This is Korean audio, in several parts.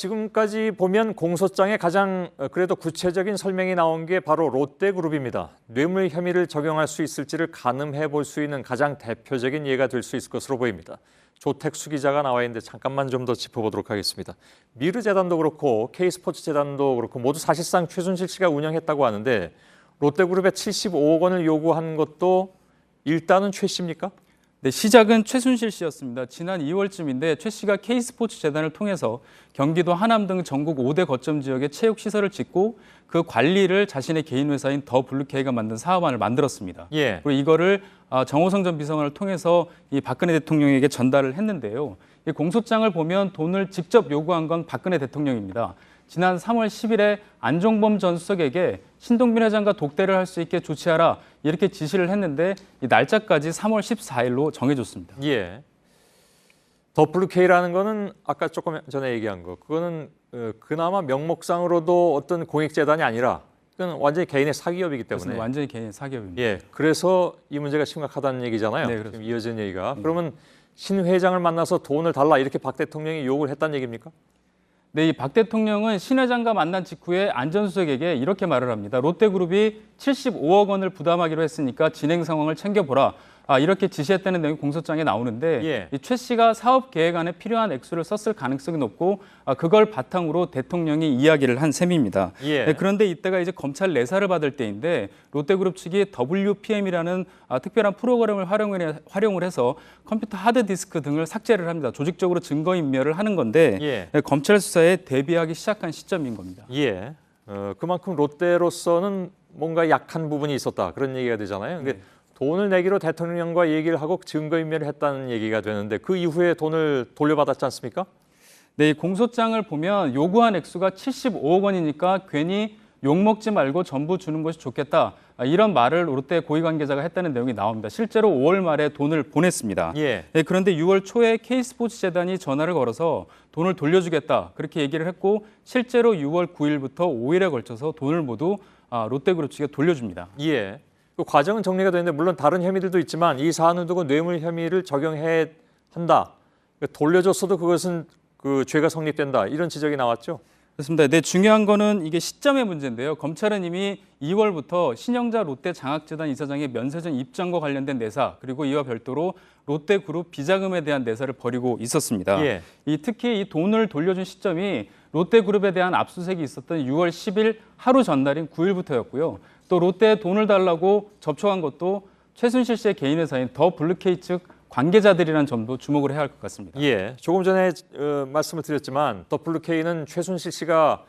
지금까지 보면 공소장에 가장 그래도 구체적인 설명이 나온 게 바로 롯데그룹입니다. 뇌물 혐의를 적용할 수 있을지를 가늠해 볼 수 있는 가장 대표적인 예가 될 수 있을 것으로 보입니다. 조택수 기자가 나와 있는데 잠깐만 좀 더 짚어보도록 하겠습니다. 미르재단도 그렇고 K스포츠재단도 그렇고 모두 사실상 최순실 씨가 운영했다고 하는데 롯데그룹에 75억 원을 요구한 것도 일단은 최 씨입니까? 네, 시작은 최순실 씨였습니다. 지난 2월쯤인데 최 씨가 K스포츠재단을 통해서 경기도 하남 등 전국 5대 거점 지역에 체육시설을 짓고 그 관리를 자신의 개인 회사인 더 블루케이가 만든 사업안을 만들었습니다. 예. 그리고 이거를 정호성 전 비서관을 통해서 이 박근혜 대통령에게 전달을 했는데요. 이 공소장을 보면 돈을 직접 요구한 건 박근혜 대통령입니다. 지난 3월 10일에 안종범 전 수석에게 신동빈 회장과 독대를 할 수 있게 조치하라 이렇게 지시를 했는데 이 날짜까지 3월 14일로 정해줬습니다. 예. 더블유케이라는 거는 아까 조금 전에 얘기한 거 그거는 그나마 명목상으로도 어떤 공익재단이 아니라 그건 완전히 개인의 사기업이기 때문에 그렇습니다. 완전히 개인 사기업입니다. 예. 그래서 이 문제가 심각하다는 얘기잖아요. 네, 지금 이어진 얘기가. 네. 그러면 신 회장을 만나서 돈을 달라 이렇게 박 대통령이 요구를 했다는 얘기입니까? 네, 이 박 대통령은 신 회장과 만난 직후에 안 전 수석에게 이렇게 말을 합니다. 롯데그룹이 75억 원을 부담하기로 했으니까 진행 상황을 챙겨보라. 이렇게 지시했다는 내용이 공소장에 나오는데 예. 이 최 씨가 사업 계획안에 필요한 액수를 썼을 가능성이 높고 그걸 바탕으로 대통령이 이야기를 한 셈입니다. 예. 네, 그런데 이때가 이제 검찰 내사를 받을 때인데 롯데그룹 측이 WPM이라는 특별한 프로그램을 활용을 해서 컴퓨터 하드디스크 등을 삭제를 합니다. 조직적으로 증거인멸을 하는 건데 예. 네, 검찰 수사에 대비하기 시작한 시점인 겁니다. 예. 그만큼 롯데로서는 뭔가 약한 부분이 있었다. 그런 얘기가 되잖아요. 근데 돈을 내기로 대통령과 얘기를 하고 증거인멸을 했다는 얘기가 되는데 그 이후에 돈을 돌려받았지 않습니까? 네, 이 공소장을 보면 요구한 액수가 75억 원이니까 괜히 욕먹지 말고 전부 주는 것이 좋겠다. 이런 말을 롯데 고위 관계자가 했다는 내용이 나옵니다. 실제로 5월 말에 돈을 보냈습니다. 예. 네, 그런데 6월 초에 K스포츠재단이 전화를 걸어서 돈을 돌려주겠다. 그렇게 얘기를 했고 실제로 6월 9일부터 5일에 걸쳐서 돈을 모두 롯데그룹 측에 돌려줍니다. 예. 그 과정은 정리가 되는데 물론 다른 혐의들도 있지만 이 사안을 두고 뇌물 혐의를 적용해야 한다. 돌려줬어도 그것은 그 죄가 성립된다. 이런 지적이 나왔죠. 그렇습니다. 네, 중요한 거는 이게 시점의 문제인데요. 검찰은 이미 2월부터 신영자 롯데 장학재단 이사장의 면세점 입장과 관련된 내사 그리고 이와 별도로 롯데그룹 비자금에 대한 내사를 벌이고 있었습니다. 예. 특히 이 돈을 돌려준 시점이 롯데그룹에 대한 압수수색이 있었던 6월 10일 하루 전날인 9일부터였고요. 또 롯데에 돈을 달라고 접촉한 것도 최순실 씨의 개인 회사인 더 블루케이 측 관계자들이라는 점도 주목을 해야 할 것 같습니다. 예, 조금 전에 말씀을 드렸지만 더 블루케이는 최순실 씨가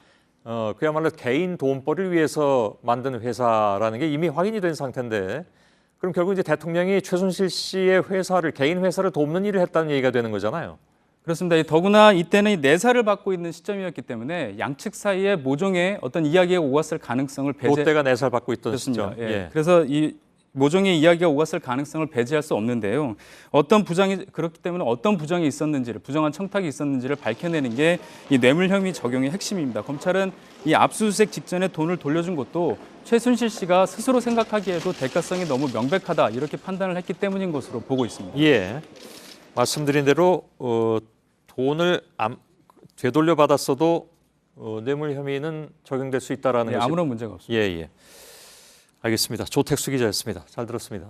그야말로 개인 돈벌이를 위해서 만든 회사라는 게 이미 확인이 된 상태인데 그럼 결국 이제 대통령이 최순실 씨의 회사를 개인 회사를 돕는 일을 했다는 얘기가 되는 거잖아요. 그렇습니다. 더구나 이때는 내사를 받고 있는 시점이었기 때문에 양측 사이에 모종의 어떤 이야기가 오갔을 가능성을 롯데가 내사를 받고 있던 그렇습니다. 시점. 예. 그래서 이 모종의 이야기가 오갔을 가능성을 배제할 수 없는데요. 그렇기 때문에 어떤 부정이 있었는지를 부정한 청탁이 있었는지를 밝혀내는 게 이 뇌물 혐의 적용의 핵심입니다. 검찰은 이 압수수색 직전에 돈을 돌려준 것도 최순실 씨가 스스로 생각하기에도 대가성이 너무 명백하다 이렇게 판단을 했기 때문인 것으로 보고 있습니다. 예, 말씀드린 대로 돈을 되돌려 받았어도 뇌물 혐의는 적용될 수 있다라는 것이 아무런 문제가 없습니다. 예. 알겠습니다. 조택수 기자였습니다. 잘 들었습니다.